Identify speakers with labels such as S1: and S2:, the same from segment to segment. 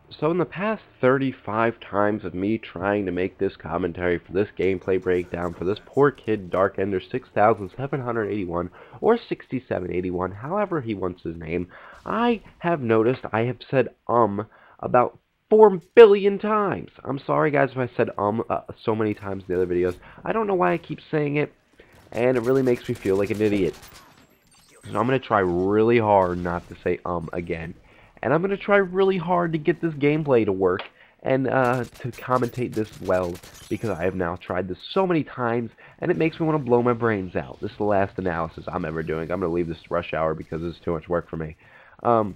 S1: So in the past 35 times of me trying to make this commentary for this gameplay breakdown for this poor kid Darkender6781 or 6781, however he wants his name, I have noticed I have said about 4 billion times. I'm sorry guys if I said so many times in the other videos. I don't know why I keep saying it, and it really makes me feel like an idiot. So I'm going to try really hard not to say again. And I'm going to try really hard to get this gameplay to work and to commentate this well, because I have now tried this so many times and it makes me want to blow my brains out. This is the last analysis I'm ever doing. I'm going to leave this to rush hour because it's too much work for me. So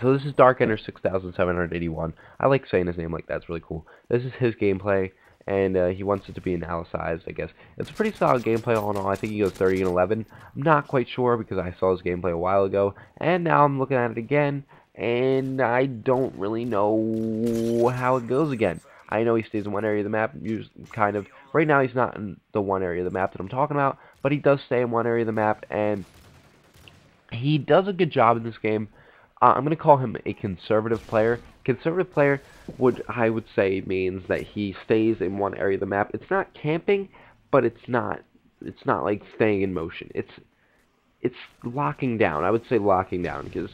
S1: this is Darkender6781. I like saying his name like that. It's really cool. This is his gameplay, and he wants it to be analyzed, I guess. It's a pretty solid gameplay all in all. I think he goes 30 and 11. I'm not quite sure because I saw his gameplay a while ago, and now I'm looking at it again, and I don't really know how it goes again. I know he stays in one area of the map, kind of. Right now he's not in the one area of the map that I'm talking about, but he does stay in one area of the map, and he does a good job in this game. I'm going to call him a conservative player. Conservative player I would say means that he stays in one area of the map. It's not camping, but it's not like staying in motion. It's locking down. I would say locking down because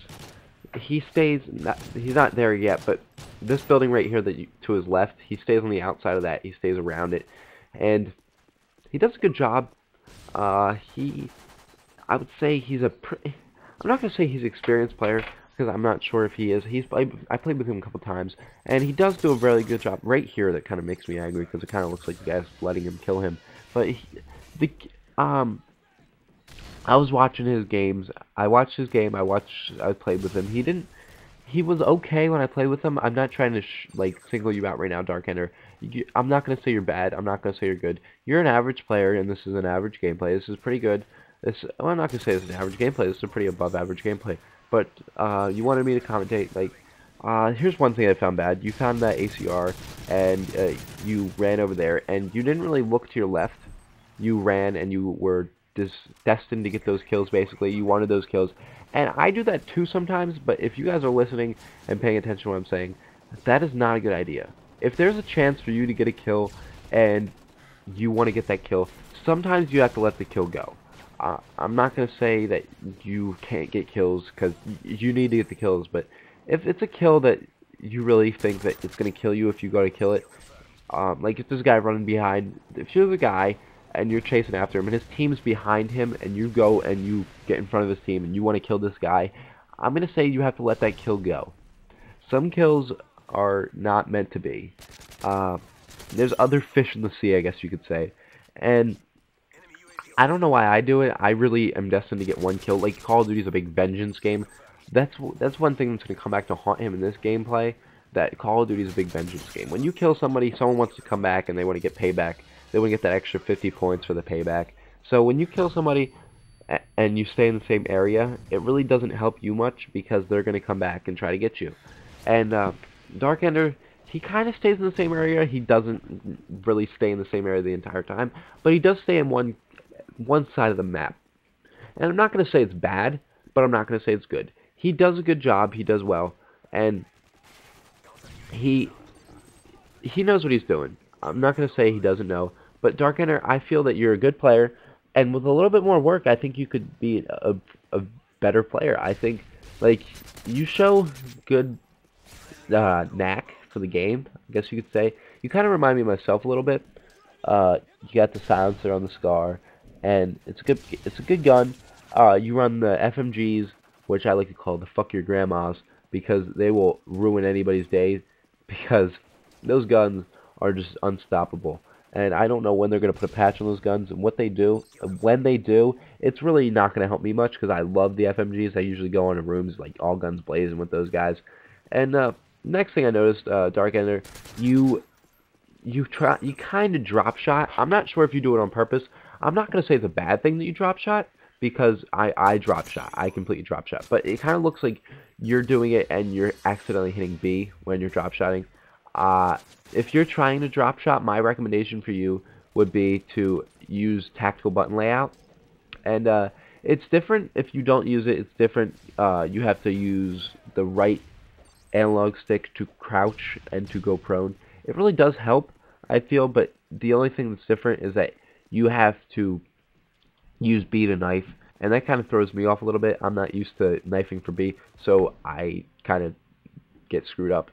S1: he's not there yet, but this building right here to his left, he stays on the outside of that. He stays around it, and he does a good job. I would say I'm not going to say he's an experienced player, because I'm not sure if he is. I played with him a couple times, and he does do a very good job right here. That kind of makes me angry, because it kind of looks like you guys letting him kill him. But I was watching his games. I watched his game. I played with him. He was okay when I played with him. I'm not trying to like single you out right now, Darkender. I'm not going to say you're bad. I'm not going to say you're good. You're an average player, and this is an average gameplay. This is pretty good. Well, I'm not going to say this is an average gameplay. This is a pretty above average gameplay. But you wanted me to commentate, like, here's one thing I found bad. You found that ACR, and you ran over there, and you didn't really look to your left. You ran, and you were destined to get those kills, basically. You wanted those kills. And I do that too sometimes, but if you guys are listening and paying attention to what I'm saying, that is not a good idea. If there's a chance for you to get a kill, and you want to get that kill, sometimes you have to let the kill go. I'm not going to say that you can't get kills, because you need to get the kills, but if it's a kill that you really think that it's going to kill you if you go to kill it, like if there's a guy running behind, if you're the guy and you're chasing after him and his team's behind him and you go and you get in front of his team and you want to kill this guy, I'm going to say you have to let that kill go. Some kills are not meant to be. There's other fish in the sea, I guess you could say, and I don't know why I do it. I really am destined to get one kill. Like, Call of Duty is a big vengeance game. That's one thing that's going to come back to haunt him in this gameplay, that Call of Duty is a big vengeance game. When you kill somebody, someone wants to come back and they want to get payback. They want to get that extra 50 points for the payback. So when you kill somebody and you stay in the same area, it really doesn't help you much, because they're going to come back and try to get you. And Darkender, he kind of stays in the same area. He doesn't really stay in the same area the entire time, but he does stay in one side of the map. And I'm not going to say it's bad, but I'm not going to say it's good. He does a good job. He does well, and he knows what he's doing. I'm not going to say he doesn't know, but Darkender, I feel that you're a good player, and with a little bit more work, I think you could be a better player. I think, like, you show good knack for the game, I guess you could say. You kind of remind me of myself a little bit. You got the silencer on the Scar, and it's a good gun. You run the FMGs, which I like to call the fuck your grandmas, because they will ruin anybody's day, because those guns are just unstoppable. And I don't know when they're going to put a patch on those guns, and what they do. When they do, it's really not going to help me much, because I love the FMGs. I usually go into rooms like all guns blazing with those guys. And next thing I noticed, Darkender, you kind of drop shot. I'm not sure if you do it on purpose. I'm not going to say it's a bad thing that you drop shot, because I drop shot. I completely drop shot. But it kind of looks like you're doing it and you're accidentally hitting B when you're drop shotting. If you're trying to drop shot, my recommendation for you would be to use tactical button layout. And it's different if you don't use it. It's different. You have to use the right analog stick to crouch and to go prone. It really does help, I feel, but the only thing that's different is that you have to use B to knife, and that kind of throws me off a little bit. I'm not used to knifing for B, so I kind of get screwed up.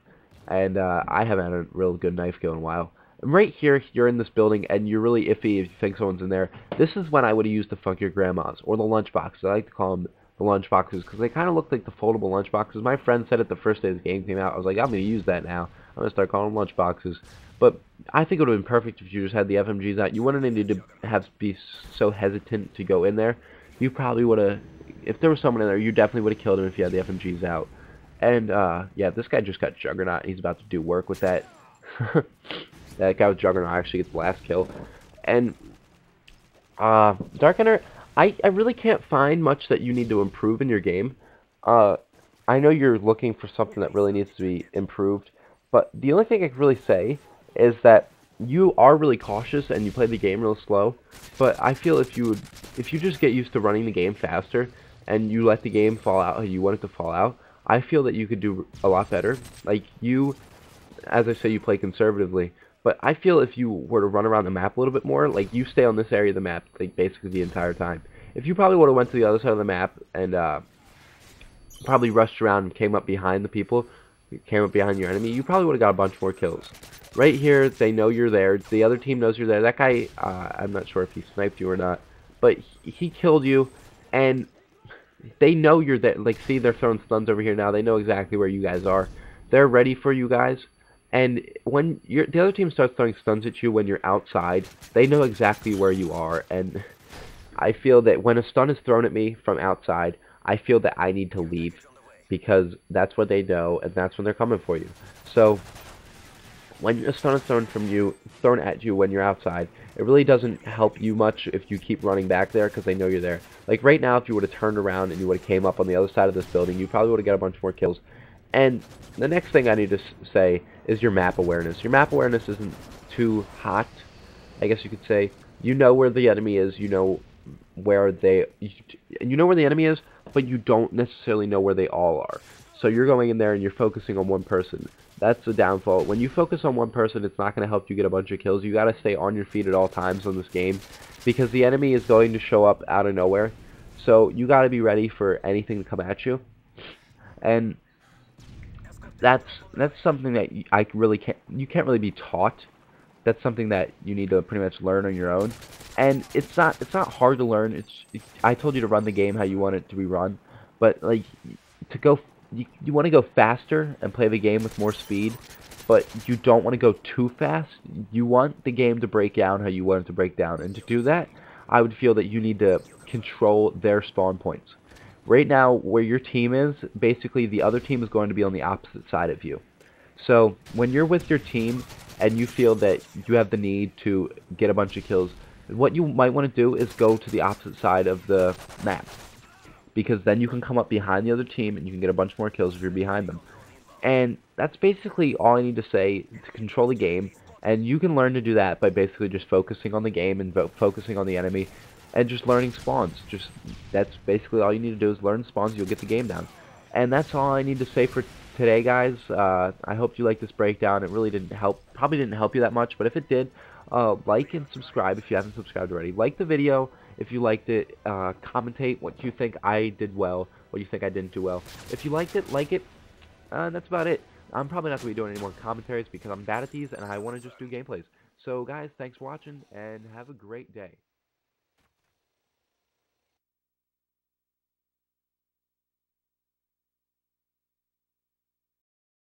S1: And I haven't had a real good knife kill in a while. And right here, you're in this building, and you're really iffy if you think someone's in there. This is when I would have used the Funk Your Grandmas, or the lunchboxes. I like to call them the lunchboxes, because they kind of look like the foldable lunchboxes. My friend said it the first day the game came out. I was like, I'm going to use that now. I'm going to start calling them lunchboxes. But I think it would have been perfect if you just had the FMGs out. You wouldn't need to be so hesitant to go in there. You probably would have, if there was someone in there, you definitely would have killed him if you had the FMGs out. And, yeah, this guy just got Juggernaut. He's about to do work with that. That guy with Juggernaut actually gets the last kill. And, Darkender, I really can't find much that you need to improve in your game. I know you're looking for something that really needs to be improved, but the only thing I can really say is that you are really cautious and you play the game real slow. But I feel if you just get used to running the game faster and you let the game fall out how you want it to fall out, I feel that you could do a lot better. Like, you, as I say, you play conservatively, but I feel if you were to run around the map a little bit more, like, you stay on this area of the map, like, basically the entire time. If you probably would have went to the other side of the map and probably rushed around and came up behind the people, came up behind your enemy, you probably would have got a bunch more kills. Right here, they know you're there. The other team knows you're there. That guy, I'm not sure if he sniped you or not, but he killed you, and they know you're there. Like, see, they're throwing stuns over here now. They know exactly where you guys are. They're ready for you guys. And when the other team starts throwing stuns at you when you're outside, they know exactly where you are. And I feel that when a stun is thrown at me from outside, I feel that I need to leave, because that's what they know, and that's when they're coming for you. So when a stun is thrown at you when you're outside, it really doesn't help you much if you keep running back there, because they know you're there. Like right now, if you would have turned around and you would have came up on the other side of this building, you probably would have got a bunch more kills. And the next thing I need to say is your map awareness. Your map awareness isn't too hot, I guess you could say. You know where the enemy is, you know where the enemy is, but you don't necessarily know where they all are. So you're going in there and you're focusing on one person. That's the downfall. When you focus on one person, it's not going to help you get a bunch of kills. You got to stay on your feet at all times on this game, because the enemy is going to show up out of nowhere. So you got to be ready for anything to come at you. And that's something that you can't really be taught. That's something that you need to pretty much learn on your own. And it's not hard to learn. I told you to run the game how you want it to be run, but like you want to go faster and play the game with more speed, but you don't want to go too fast. You want the game to break down how you want it to break down, and to do that, I would feel that you need to control their spawn points. Right now, where your team is, basically the other team is going to be on the opposite side of you. So when you're with your team and you feel that you have the need to get a bunch of kills, what you might want to do is go to the opposite side of the map, because then you can come up behind the other team and you can get a bunch more kills if you're behind them. And that's basically all I need to say to control the game, and you can learn to do that by basically just focusing on the game and focusing on the enemy and just learning spawns. That's basically all you need to do is learn spawns. You'll get the game down. And that's all I need to say for today, guys. I hope you liked this breakdown. It really probably didn't help you that much, but if it did, like and subscribe if you haven't subscribed already. Like the video if you liked it. Commentate what you think I did well, what you think I didn't do well. If you liked it, like it. That's about it. I'm probably not going to be doing any more commentaries because I'm bad at these and I want to just do gameplays. So guys, thanks for watching and have a great day.